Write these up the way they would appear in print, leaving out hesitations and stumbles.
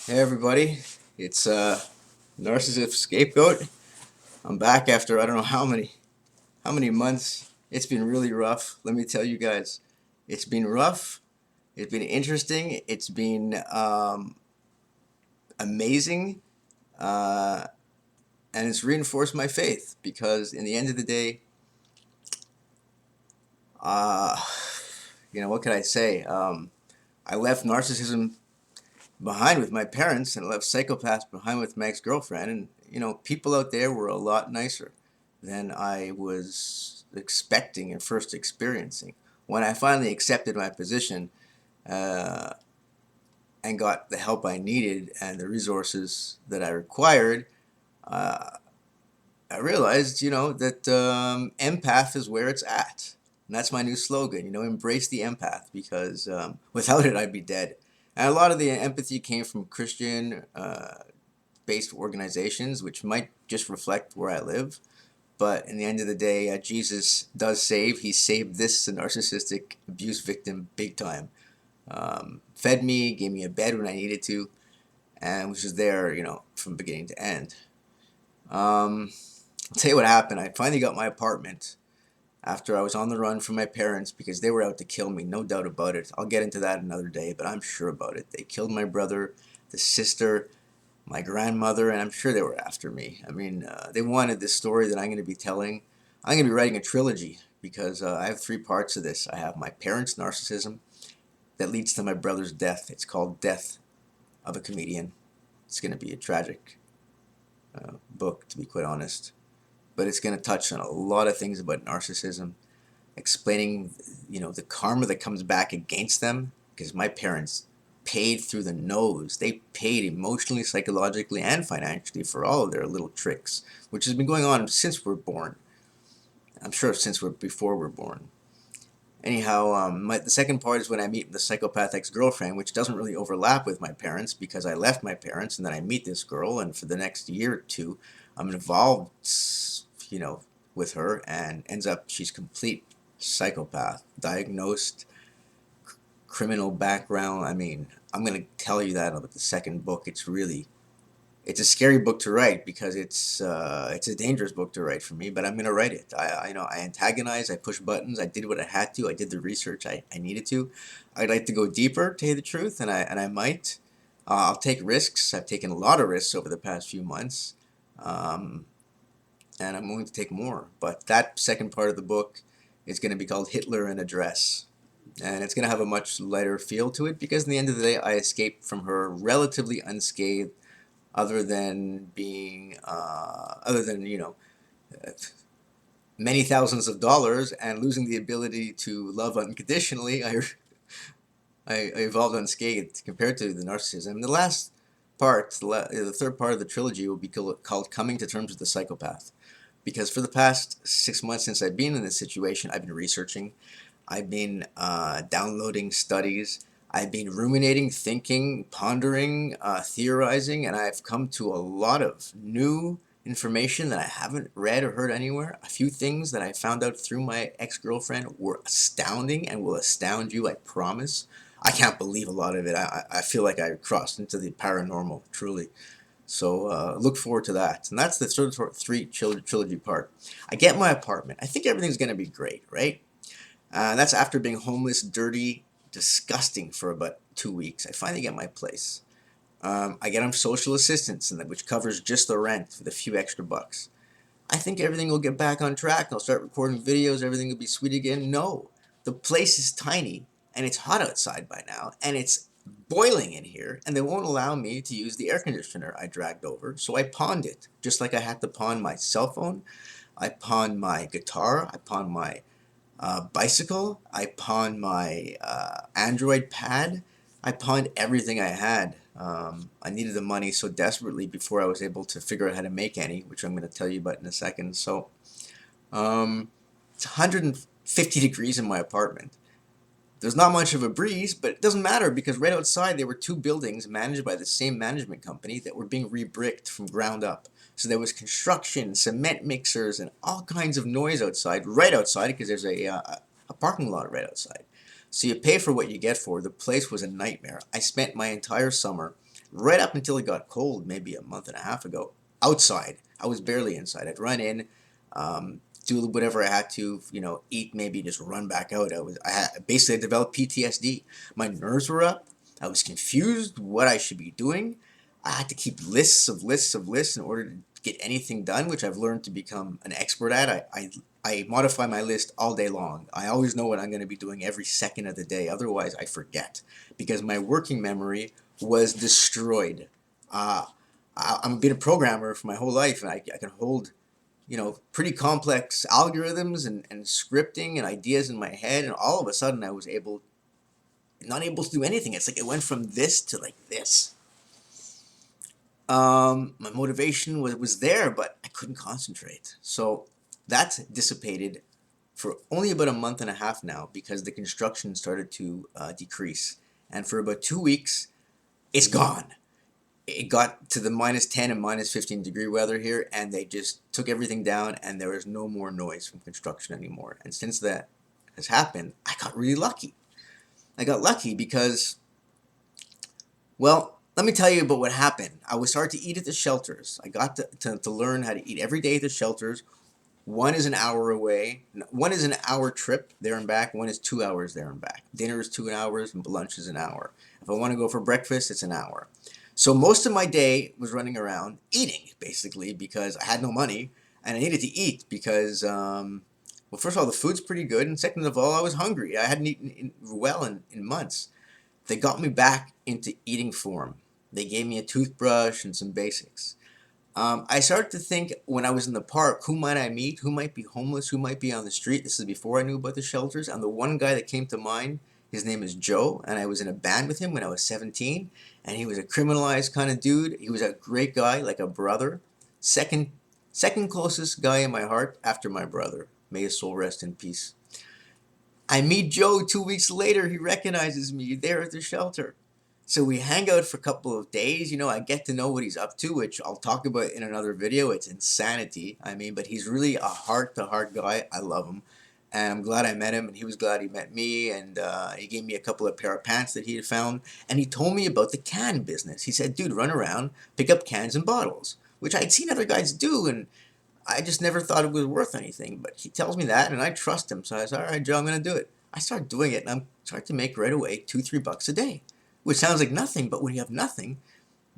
Hey everybody, it's Narcissistic Scapegoat. I'm back after I don't know how many months. It's been really rough. Let me tell you guys, it's been rough. It's been interesting. It's been amazing, uh, and it's reinforced my faith because in the end of the day, uh, what can I say? I left narcissism behind with my parents and left psychopaths behind with my ex-girlfriend, and people out there were a lot nicer than I was expecting and first experiencing. When I finally accepted my position uh, and got the help I needed and the resources that I required, uh, I realized that empath is where it's at. And that's my new slogan, embrace the empath, because without it I'd be dead. And a lot of the empathy came from Christian based organizations, which might just reflect where I live. But in the end of the day, Jesus does save. He saved this narcissistic abuse victim big time. Fed me, gave me a bed when I needed to, and was just there, from beginning to end. I'll tell you what happened. I finally got my apartment after I was on the run from my parents because they were out to kill me, no doubt about it. I'll get into that another day, but I'm sure about it. They killed my brother, the sister, my grandmother, and I'm sure they were after me. I mean, they wanted this story that I'm going to be telling. I'm going to be writing a trilogy because I have three parts of this. I have my parents' narcissism that leads to my brother's death. It's called Death of a Comedian. It's going to be a tragic book, to be quite honest. But it's going to touch on a lot of things about narcissism, explaining, the karma that comes back against them, because my parents paid through the nose. They paid emotionally, psychologically, and financially for all of their little tricks, which has been going on since we're born. I'm sure since before we're born. Anyhow, the second part is when I meet the psychopath ex-girlfriend, which doesn't really overlap with my parents because I left my parents, and then I meet this girl, and for the next year or two, I'm involved, with her, and ends up she's complete psychopath, diagnosed, criminal background. I mean, I'm gonna tell you that about the second book. It's a scary book to write because it's a dangerous book to write for me, but I'm gonna write it. I antagonize, I push buttons, I did what I had to, I did the research I needed to. I'd like to go deeper, to tell you the truth, and I might. I'll take risks. I've taken a lot of risks over the past few months, um, and I'm going to take more. But that second part of the book is going to be called Hitler in a Dress. And it's going to have a much lighter feel to it because, in the end of the day, I escaped from her relatively unscathed, other than being, many thousands of dollars and losing the ability to love unconditionally. I evolved unscathed compared to the narcissism. And the last part, the third part of the trilogy, will be called Coming to Terms with the Psychopath. Because for the past 6 months since I've been in this situation, I've been researching, I've been downloading studies, I've been ruminating, thinking, pondering, theorizing, and I've come to a lot of new information that I haven't read or heard anywhere. A few things that I found out through my ex-girlfriend were astounding and will astound you, I promise. I can't believe a lot of it. I feel like I crossed into the paranormal, truly. So look forward to that. And that's the third trilogy part. I get my apartment. I think everything's going to be great, right? That's after being homeless, dirty, disgusting for about 2 weeks. I finally get my place. I get on social assistance, which covers just the rent with a few extra bucks. I think everything will get back on track. I'll start recording videos. Everything will be sweet again. No, the place is tiny, and it's hot outside by now, and it's boiling in here, and they won't allow me to use the air conditioner I dragged over, so I pawned it, just like I had to pawn my cell phone. I pawned my guitar. I pawned my bicycle. I pawned my Android pad. I pawned everything I had. I needed the money so desperately before I was able to figure out how to make any, which I'm going to tell you about in a second. So it's 150 degrees in my apartment. There's not much of a breeze, but it doesn't matter because right outside there were two buildings managed by the same management company that were being re-bricked from ground up. So there was construction, cement mixers, and all kinds of noise outside, right outside, because there's a parking lot right outside. So you pay for what you get for. The place was a nightmare. I spent my entire summer right up until it got cold, maybe a month and a half ago, outside. I was barely inside. I'd run in, do whatever I had to, eat, maybe just run back out. Basically I developed PTSD. My nerves were up. I was confused what I should be doing. I had to keep lists of lists of lists in order to get anything done, which I've learned to become an expert at. I modify my list all day long. I always know what I'm going to be doing every second of the day. Otherwise, I forget because my working memory was destroyed. Uh, I've been a programmer for my whole life, and I can hold, pretty complex algorithms and scripting and ideas in my head, and all of a sudden I was not able to do anything. It's like it went from this to like this. My motivation was there, but I couldn't concentrate. So that's dissipated for only about a month and a half now because the construction started to decrease. And for about 2 weeks, it's gone. It got to the -10 and -15 degree weather here, and they just took everything down, and there was no more noise from construction anymore. And since that has happened, I got really lucky. I got lucky because, well, let me tell you about what happened. I was starting to eat at the shelters. I got to learn how to eat every day at the shelters. One is an hour away. One is an hour trip there and back. One is 2 hours there and back. Dinner is 2 hours and lunch is an hour. If I want to go for breakfast, it's an hour. So most of my day was running around eating, basically, because I had no money and I needed to eat because, well, first of all, the food's pretty good, and second of all, I was hungry. I hadn't eaten well in months. They got me back into eating form. They gave me a toothbrush and some basics. I started to think when I was in the park, who might I meet? Who might be homeless? Who might be on the street? This is before I knew about the shelters. And the one guy that came to mind, his name is Joe, and I was in a band with him when I was 17. And he was a criminalized kind of dude. He was a great guy, like a brother. Second, second closest guy in my heart after my brother. May his soul rest in peace. I meet Joe 2 weeks later. He recognizes me there at the shelter. So we hang out for a couple of days. I get to know what he's up to, which I'll talk about in another video. It's insanity. But he's really a heart-to-heart guy. I love him. And I'm glad I met him, and he was glad he met me. And he gave me a couple of pair of pants that he had found. And he told me about the can business. He said, dude, run around, pick up cans and bottles, which I'd seen other guys do. And I just never thought it was worth anything. But he tells me that, and I trust him. So I said, all right, Joe, I'm going to do it. I started doing it, and I'm starting to make right away $2-3 a day, which sounds like nothing, but when you have nothing,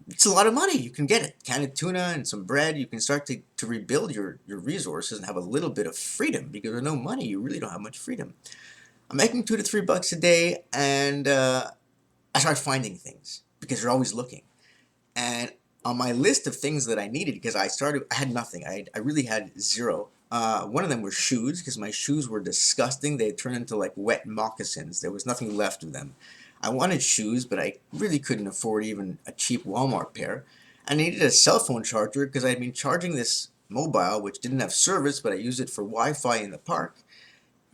it's a lot of money. You can get a can of tuna and some bread. You can start to rebuild your resources and have a little bit of freedom because with no money, you really don't have much freedom. I'm making $2 to $3 a day, and I start finding things because you're always looking. And on my list of things that I needed, because I had nothing. I really had zero. One of them were shoes, because my shoes were disgusting. They had turned into like wet moccasins. There was nothing left of them. I wanted shoes, but I really couldn't afford even a cheap Walmart pair. I needed a cell phone charger because I had been charging this mobile, which didn't have service, but I used it for Wi-Fi in the park,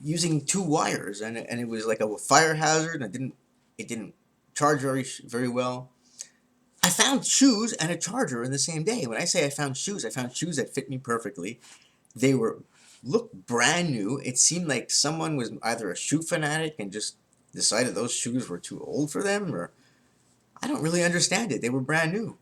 using 2 wires, and it was like a fire hazard. And it didn't charge very well. I found shoes and a charger in the same day. When I say I found shoes that fit me perfectly. They looked brand new. It seemed like someone was either a shoe fanatic and just decided those shoes were too old for them, or I don't really understand it. They were brand new.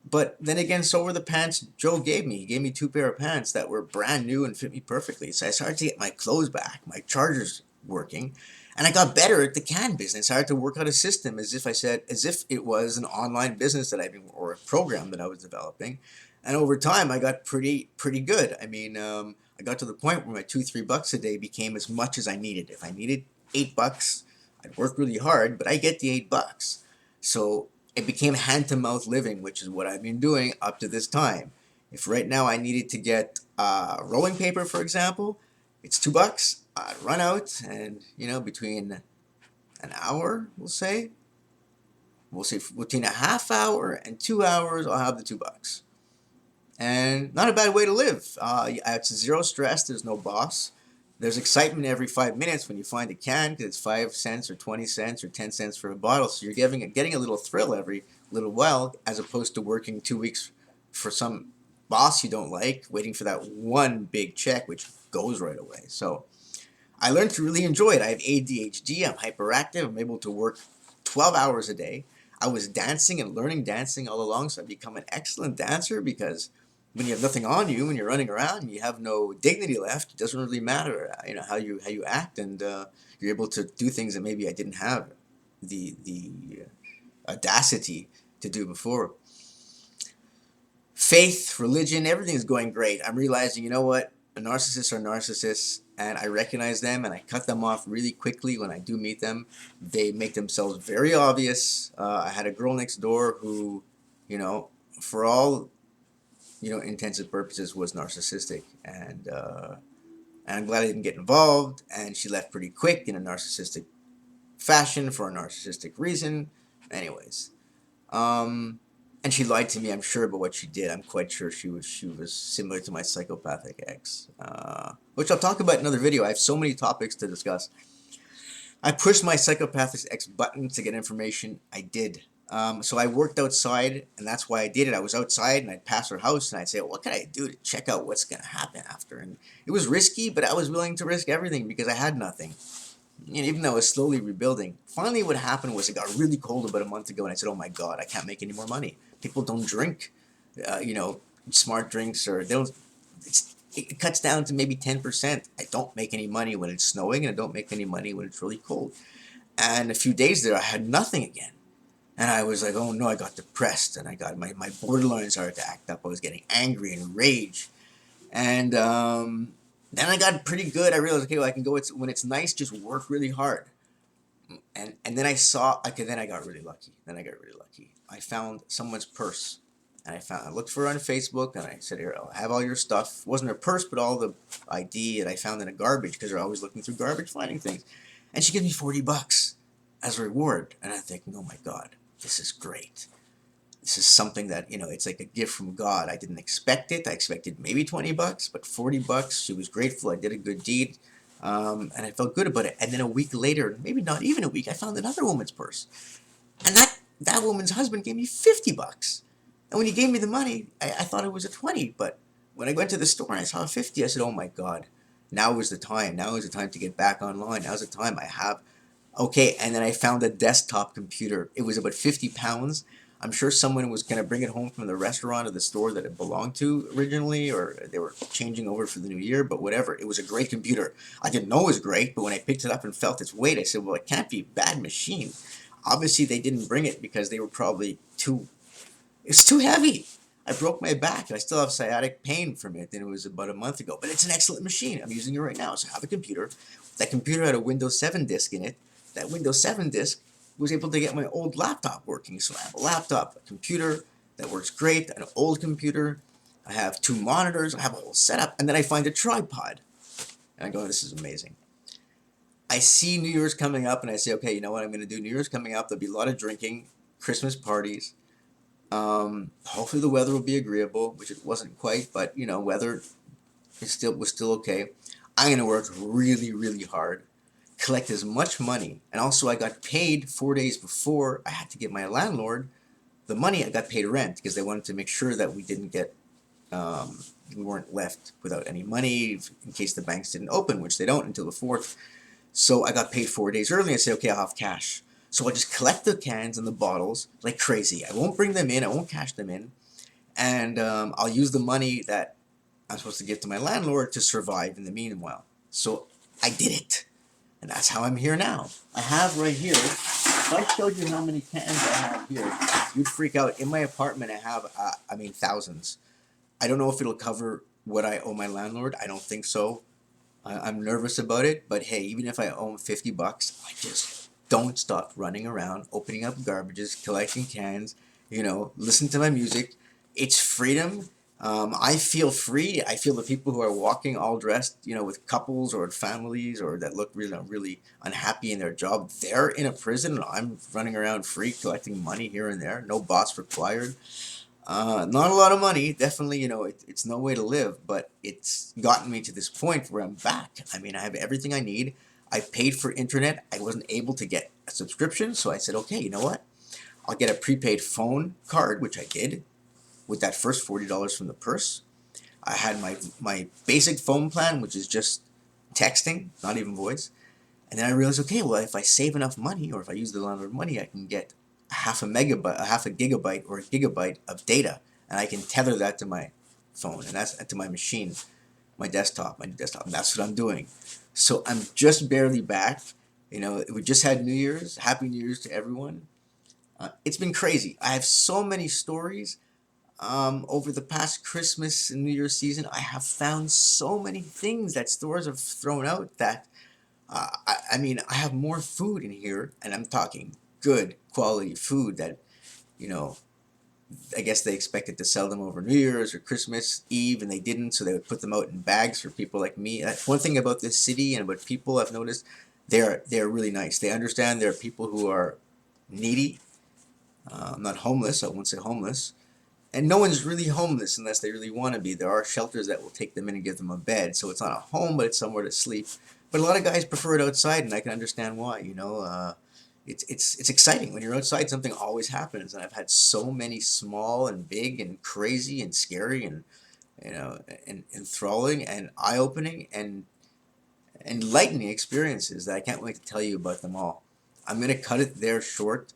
But then again, so were the pants Joe gave me. He gave me 2 pair of pants that were brand new and fit me perfectly. So I started to get my clothes back, my chargers working, and I got better at the can business. I had to work out a system as if it was an online business or a program that I was developing. And over time, I got pretty good. I got to the point where my $2-3 a day became as much as I needed. If I needed $8, I'd work really hard, but I get the $8. So it became hand-to-mouth living, which is what I've been doing up to this time. If right now I needed to get rolling paper, for example, it's $2. I'd run out, and between an hour, we'll say between a half hour and 2 hours, I'll have the $2. And not a bad way to live. It's zero stress. There's no boss. There's excitement every 5 minutes when you find a can because it's 5 cents or 20 cents or 10 cents for a bottle. So you're getting a little thrill every little while, as opposed to working 2 weeks for some boss you don't like, waiting for that one big check, which goes right away. So I learned to really enjoy it. I have ADHD. I'm hyperactive. I'm able to work 12 hours a day. I was dancing and learning dancing all along, so I become an excellent dancer because when you have nothing on you, when you're running around, and you have no dignity left. It doesn't really matter, how you act, and you're able to do things that maybe I didn't have the audacity to do before. Faith, religion, everything's going great. I'm realizing, you know what? Narcissists are narcissists, and I recognize them, and I cut them off really quickly when I do meet them. They make themselves very obvious. I had a girl next door who, you know, for all intents and purposes, was narcissistic, and I'm glad I didn't get involved. And she left pretty quick in a narcissistic fashion for a narcissistic reason. Anyways, and she lied to me, I'm sure, about what she did. I'm quite sure she was similar to my psychopathic ex, which I'll talk about in another video. I have so many topics to discuss. I pushed my psychopathic ex button to get information. I did. So I worked outside, and that's why I did it. I was outside, and I'd pass her house, and I'd say, what can I do to check out what's going to happen after? And it was risky, but I was willing to risk everything because I had nothing. Even though I was slowly rebuilding. Finally, what happened was it got really cold about a month ago, and I said, oh my God, I can't make any more money. People don't drink, smart drinks, or they don't. It cuts down to maybe 10%. I don't make any money when it's snowing, and I don't make any money when it's really cold. And a few days there, I had nothing again. And I was like, oh no, I got depressed, and I got my borderline started to act up. I was getting angry and rage. And then I got pretty good. I realized, okay, well, I can go, when it's nice, just work really hard. And then I saw, okay, then I got really lucky. I found someone's purse. And I looked for her on Facebook, and I said, here, I'll have all your stuff. It wasn't her purse, but all the ID that I found in a garbage, because they're always looking through garbage, finding things. And she gives me $40 as a reward. And I'm thinking, oh my God, this is great. This is something that, it's like a gift from God. I didn't expect it. I expected maybe $20, but $40. She was grateful. I did a good deed. And I felt good about it. And then a week later, maybe not even a week, I found another woman's purse. And that woman's husband gave me $50. And when he gave me the money, I thought it was a 20. But when I went to the store and I saw a 50, I said, oh my God, now is the time. Now is the time to get back online. Now's the time I have. Okay, and then I found a desktop computer. It was about 50 pounds. I'm sure someone was going to bring it home from the restaurant or the store that it belonged to originally, or they were changing over for the new year, but whatever. It was a great computer. I didn't know it was great, but when I picked it up and felt its weight, I said, well, it can't be a bad machine. Obviously, they didn't bring it because they were probably it's too heavy. I broke my back, and I still have sciatic pain from it, and it was about a month ago. But it's an excellent machine. I'm using it right now, so I have a computer. That computer had a Windows 7 disk in it. That Windows 7 disk was able to get my old laptop working. So I have a laptop, a computer that works great, an old computer. I have 2 monitors. I have a whole setup. And then I find a tripod. And I go, this is amazing. I see New Year's coming up, and I say, okay, you know what I'm going to do? New Year's coming up. There'll be a lot of drinking, Christmas parties. Hopefully the weather will be agreeable, which it wasn't quite, but, weather was still okay. I'm going to work really, really hard, collect as much money, and also I got paid 4 days before I had to give my landlord the money. I got paid rent because they wanted to make sure that we didn't get, we weren't left without any money in case the banks didn't open, which they don't until the 4th. So I got paid 4 days early. I said, okay, I'll have cash. So I'll just collect the cans and the bottles like crazy. I won't bring them in. I won't cash them in. And I'll use the money that I'm supposed to give to my landlord to survive in the meanwhile. So I did it. And that's how I'm here now. I have right here, if I showed you how many cans I have here, you'd freak out. In my apartment, I have, thousands. I don't know if it'll cover what I owe my landlord. I don't think so. I'm nervous about it. But hey, even if I owe him $50, I just don't stop running around, opening up garbages, collecting cans, listen to my music. It's freedom. I feel free. I feel the people who are walking all dressed, with couples or families or that look really, really unhappy in their job, they're in a prison and I'm running around free collecting money here and there. No boss required. Not a lot of money. Definitely, it's no way to live, but it's gotten me to this point where I'm back. I mean, I have everything I need. I paid for internet. I wasn't able to get a subscription, so I said, okay, you know what? I'll get a prepaid phone card, which I did with that first $40 from the purse. I had my basic phone plan, which is just texting, not even voice. And then I realized, okay, well, if I save enough money or if I use the landlord money, I can get a half a gigabyte or a gigabyte of data, and I can tether that to my phone, and that's to my machine, my desktop, and that's what I'm doing. So I'm just barely back. You know, we just had New Year's. Happy New Year's to everyone. It's been crazy. I have so many stories. Over the past Christmas and New Year's season, I have found so many things that stores have thrown out that I mean, I have more food in here, and I'm talking good quality food that, you know, I guess they expected to sell them over New Year's or Christmas Eve, and they didn't, so they would put them out in bags for people like me. One thing about this city and about people I've noticed, they're really nice. They understand there are people who are needy. Not homeless. I won't say homeless. And no one's really homeless unless they really want to be. There are shelters that will take them in and give them a bed. So it's not a home, but it's somewhere to sleep. But a lot of guys prefer it outside, and I can understand why. You know, it's exciting when you're outside. Something always happens, and I've had so many small and big and crazy and scary and, you know, and enthralling and eye-opening and enlightening experiences that I can't wait to tell you about them all. I'm gonna cut it there short.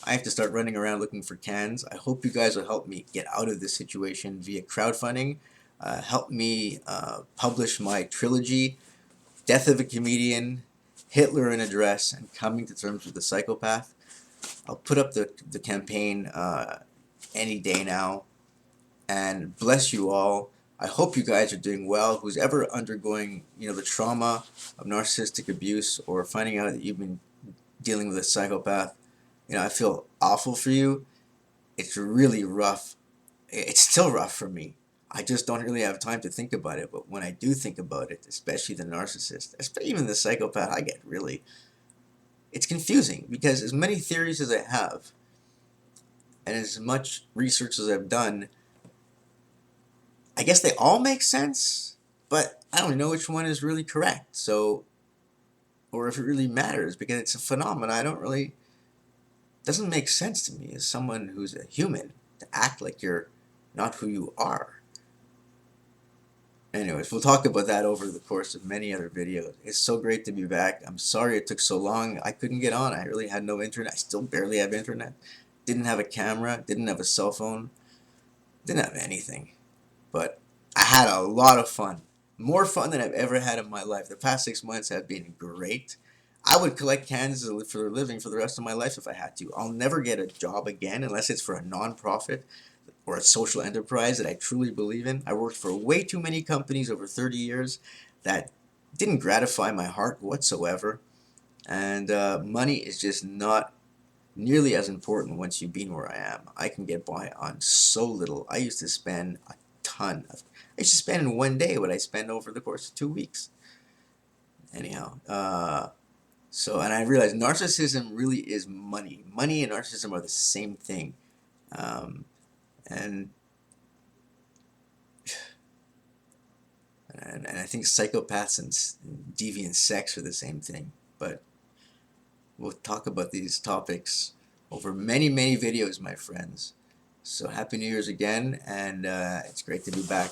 I have to start running around looking for cans. I hope you guys will help me get out of this situation via crowdfunding. Help me publish my trilogy, Death of a Comedian, Hitler in a Dress, and Coming to Terms with the Psychopath. I'll put up the campaign any day now. And bless you all. I hope you guys are doing well. Who's ever undergoing, you know, the trauma of narcissistic abuse or finding out that you've been dealing with a psychopath, you know, I feel awful for you. It's really rough. It's still rough for me. I just don't really have time to think about it. But when I do think about it, especially the narcissist, even the psychopath, I get really, it's confusing because as many theories as I have and as much research as I've done, I guess they all make sense, but I don't know which one is really correct. So, or if it really matters because it's a phenomenon I don't really, doesn't make sense to me as someone who's a human to act like you're not who you are. Anyways, we'll talk about that over the course of many other videos. It's so great to be back. I'm sorry it took so long. I couldn't get on. I really had no internet. I still barely have internet. Didn't have a camera. Didn't have a cell phone. Didn't have anything. But I had a lot of fun. More fun than I've ever had in my life. The past 6 months have been great. I would collect cans for a living for the rest of my life if I had to. I'll never get a job again unless it's for a non-profit or a social enterprise that I truly believe in. I worked for way too many companies over 30 years that didn't gratify my heart whatsoever. And money is just not nearly as important once you've been where I am. I can get by on so little. I used to spend a ton. I used to spend in one day what I spend over the course of 2 weeks. Anyhow, and I realized narcissism really is money. Money and narcissism are the same thing. Um, and, and I think psychopaths and deviant sex are the same thing. But we'll talk about these topics over many, many videos, my friends. So Happy New Year's again, and it's great to be back.